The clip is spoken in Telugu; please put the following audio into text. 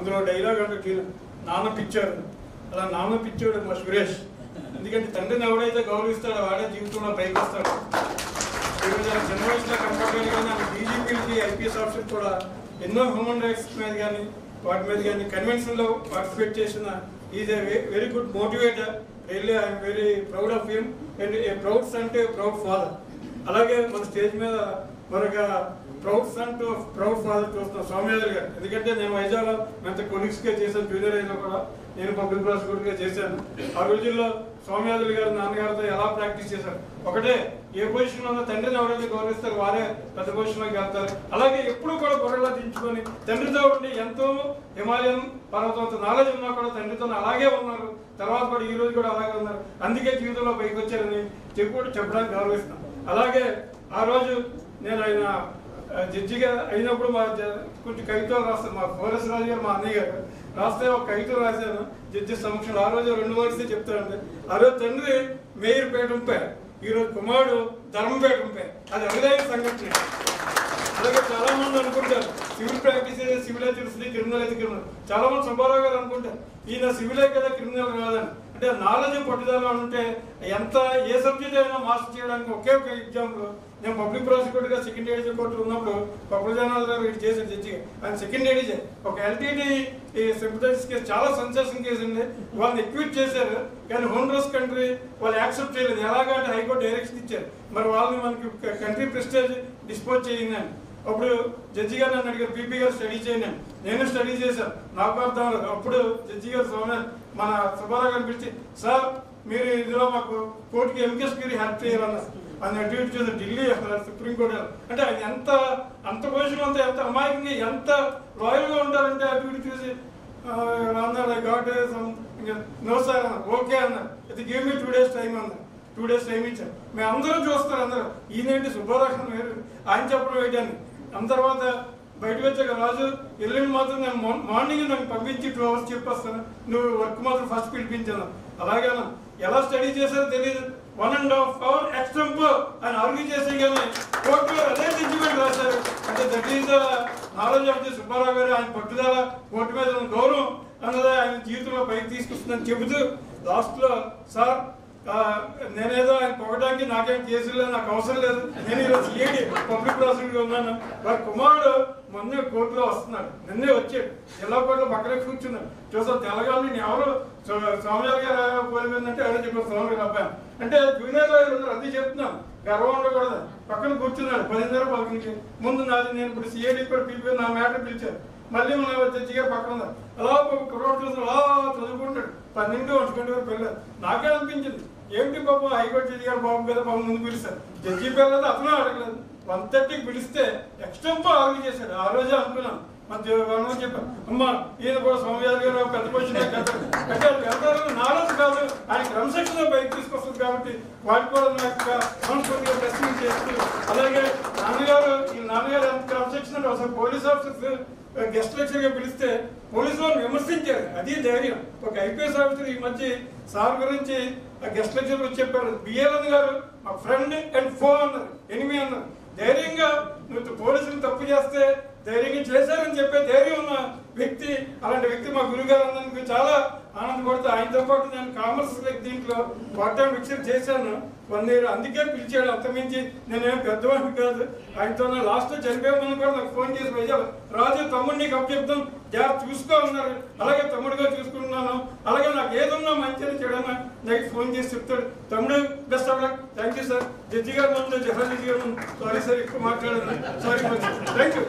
అందులో డైలాగ్ అంటే నాన్న పిచ్చాడు, అలా నాన్న పిచ్చాడు మా సురేష్. ఎందుకంటే తండ్రిని ఎవడైతే గౌరవిస్తాడో వాడే జీవితంలో పైకి వస్తాడు. చిన్న వయసులో కనపడాలి కానీ ఆయన డీజీపీలకి ఐపీఎస్ ఆఫీసర్ కూడా ఎన్నో హ్యూమన్ రైట్స్ మీద కానీ వాటి మీద కానీ కన్వెన్షన్లో పార్టిసిపేట్ చేసిన is a very good motivator. Really I'm very proud of him and a proud son to proud father. అలాగే మన స్టేజ్ మీద మరొక proud son to proud father చూస్తున్నాం సౌమ్యాదల్ గారు. ఎందుకంటే నేను వైజాగ్లో మెంత కొలీగ్స్గా చేశాను, జూనియర్ అయినా కూడా నేను పబ్లిక్ ప్రాసిక్యూటర్గా చేశాను. ఆ రోజుల్లో సౌమ్యాదల్ గారు నాన్నగారితో ఎలా ప్రాక్టీస్ చేశారు, ఒకటే ఏ పొజిషన్లో ఉన్న తండ్రిని ఎవరైతే గౌరవిస్తారు వారే పెద్ద పొజిషన్లోకి వెళ్తారు. అలాగే ఎప్పుడు కూడా బుర్రలా దించుకొని తండ్రితో ఉండి ఎంతో హిమాలయన్ పర్వతంతో నాలెడ్జ్ ఉన్నా కూడా తండ్రితో అలాగే ఉన్నారు. తర్వాత కూడా ఈ రోజు కూడా అలాగే ఉన్నారు. అందుకే జీవితంలో పైకి వచ్చారని చెప్పడానికి గౌరవిస్తున్నాను. అలాగే ఆ రోజు నేను ఆయన జడ్జిగా అయినప్పుడు మా కొంచెం కవితలు రాస్తాను. మా ఫోరెస్ రాజు గారు మా అన్నయ్య గారు రాస్తే ఒక కవితలు రాశాను జడ్జి సమక్షంలో. ఆ రోజు 2 వర్డ్స్ చెప్తానండి. ఆ రోజు తండ్రి మేయర్పేట ఉంపారు, ఈరోజు కుమారుడు ధర్మపేట ఉంపారు. అది అరుదైన సంఘటన. అలాగే చాలా మంది అనుకుంటారు సివిల్ ప్రాక్టీస్ అయితే సివిల్ అయితే తెలుస్తుంది, క్రిమినల్ అయితే క్రిమినల్. చాలా మంది సుబ్బారావు గారు అనుకుంటారు ఈయన సివిలే కదా క్రిమినల్ కాదని. అంటే నాలెడ్జ్ పట్టుదల ఉంటే ఎంత ఏ సబ్జెక్ట్ అయినా మాస్టర్ చేయడానికి ఒకే ఒక ఎగ్జాంపుల్. నేను పబ్లిక్ ప్రాసిక్యూటర్గా సెకండ్ ఏడీజీ కోర్టులో ఉన్నప్పుడు పబ్లిక్ జనాలు గారు వీటి చేశారు జడ్జిగా. ఆయన సెకండ్ ఏడీజీ ఒక ఎల్టీటీ సింపథైజ్ కేసు చాలా సెన్సేషన్ కేసు అండి. వాళ్ళని ఎక్విట్ చేశారు కానీ హోండ్రస్ కంట్రీ వాళ్ళు యాక్సెప్ట్ చేయలేదు. ఎలాగంటే హైకోర్టు డైరెక్షన్ ఇచ్చారు, మరి వాళ్ళని మనకి కంట్రీ ప్రెస్టేజ్ డిస్పోజ్ చేయండి. అప్పుడు జడ్జి గారు నన్ను అడిగారు పీపీ గారు స్టడీ చేయండి. నేను స్టడీ చేశాను, నాకు అర్థం లేదు. అప్పుడు జడ్జి గారు మన సుబ్బారావు గారిని పిలిచి సార్ మీరు ఇందులో మాకు కోర్టుకి ఎంకేస్ గిరి హెల్ప్ చేయాలన్నారు. ఆయన అటు ఇటు చేసి ఢిల్లీ సుప్రీంకోర్టు అంటే ఆయన అంత పొజిషన్ అంతా ఎంత అమాయకంగా ఎంత లాయల్గా ఉంటారంటే అటు ఇటు చూసి అన్నారు గాట్ నో సార్ అన్నారు. ఓకే అన్నారు. ఇది గివ్ మీ 2 days టైం అన్నారు. 2 days టైం ఇచ్చారు. మేము అందరూ చూస్తారు, అందరూ ఈయనేంటి సుబ్బారావు వేరు ఆయన చెప్పడం ఏంటని. దాని తర్వాత బయటకు వచ్చాక రాజు ఎల్లుండి మాత్రం నేను మార్నింగ్ నాకు పంపించి 2 hours చెప్పేస్తాను, నువ్వు వర్క్ మాత్రం ఫస్ట్ పిలిపించాను. అలాగే ఎలా స్టడీ చేశారో తెలియదు. 1.5 hour ఎక్స్టెంపో ఆయన ఆర్గ్యూ చేసే కానీ కోర్టులో అదే జడ్జిమెంట్ రాశారు. అంటే that is the knowledge of the Subbarao గారు. ఆయన పట్టుదల కోర్టు మీద గౌరవం అన్నది ఆయన జీవితంలో పైకి తీసుకొస్తుందని చెబుతూ లాస్ట్లో సార్ నేనేదో ఆయన పొగడానికి నాకేం కేసులు లేదు, నాకు అవసరం లేదు, నేను ఈరోజు సిఐడి పబ్లిక్ ప్రాసిక్యూటర్గా ఉన్నాను. వారి కుమారుడు మొన్నే కోర్టులో వస్తున్నాడు, నిన్నే వచ్చాడు, జిల్లా కోర్టులో పక్కనే కూర్చున్నాడు. చూసాను తెలంగాణ నేను ఎవరు సౌమ్యాదల్ గారు పోలిపోయిందంటే ఎవరో చెప్పారు సౌమ్య గారు అబ్బాయి అంటే జూనియర్ ఉన్నారు. అది చెప్తున్నాను, గర్వం ఉండకూడదు. పక్కన కూర్చున్నాడు 10:30 పక్కనకి ముందు నాది. నేను ఇప్పుడు సిఐడి కూడా పిలిపి నా మ్యాటర్ పిలిచారు. మళ్ళీ మన జడ్జి గారు పక్కన ఉన్నారు. అలా కుర్రోడు చూసిన అలా చదువుకుంటాడు. 12 ఒంటి వరకు వెళ్ళారు. నాకే అనిపించింది ఏమిటి పాపం హైకోర్టు జడ్జి గారు బాబు కదా పాపం ముందు పిలుస్తారు. జడ్జి పిల్లలు అతను అడగలేదు. 1:30కి పిలిస్తే ఎక్స్టెంపో ఆర్గ్యూ చేశాడు. ఆ రోజే అనుకున్నాను మన చెప్పాను అమ్మ ఈయన కూడా సౌమ్యాదల్ గారు పెద్ద పొజిషన్ అంటే నాలెడ్జ్ కాదు ఆయన క్రమశిక్షణ బయట తీసుకొస్తుంది కాబట్టి వాటి కూడా నా యొక్క సంస్కృతిగా టెస్టింగ్ చేస్తూ. అలాగే నాన్నగారు ఎంత క్రమశిక్షణ అసలు పోలీస్ ఆఫీసర్స్ గెస్ట్ లెక్చర్గా పిలిస్తే పోలీసు వాళ్ళు విమర్శించారు. అది ధైర్యం. ఒక ఐపీఎస్ ఆఫీసర్ ఈ మధ్య సార్ గురించి గెస్ట్ లెక్చర్ వచ్చి చెప్పారు, బిఎల్ఎన్ గారు మా ఫ్రెండ్ అండ్ ఫో అన్నారు, ఎనిమి అన్నారు. ధైర్యంగా నువ్వు పోలీసులు తప్పు చేస్తే ధైర్యంగా చేశారని చెప్పే ధైర్యం ఉన్న వ్యక్తి, అలాంటి వ్యక్తి మా గురుగారు అన్నందుకు చాలా ఆనందపడుతూ ఆయనతో పాటు నేను కామర్స్ దీంట్లో పార్ట్ టైం లెక్చర్ చేశాను 1 year. అందుకే పిలిచాడు. అంతమించి నేనేం పెద్దవాడిని కాదు. ఆయనతో లాస్ట్ చనిపోయామని కూడా నాకు ఫోన్ చేసి వేశారు, రాజు తమ్ముడు నీకు అప్పచెప్తాం జాగ్రత్త చూసుకో ఉన్నారు. అలాగే తమ్ముడుగా చూసుకుంటున్నాను, అలాగే నాకు ఏదన్నా మంచిగా చెడన్నా నాకు ఫోన్ చేసి చెప్తాడు. తమ్ముడు best of luck, thank you sir. Judge గారు ముందు జడ్జి గారు సారీ సార్ ఎక్కువ మాట్లాడాను, సారీ థ్యాంక్ యూ.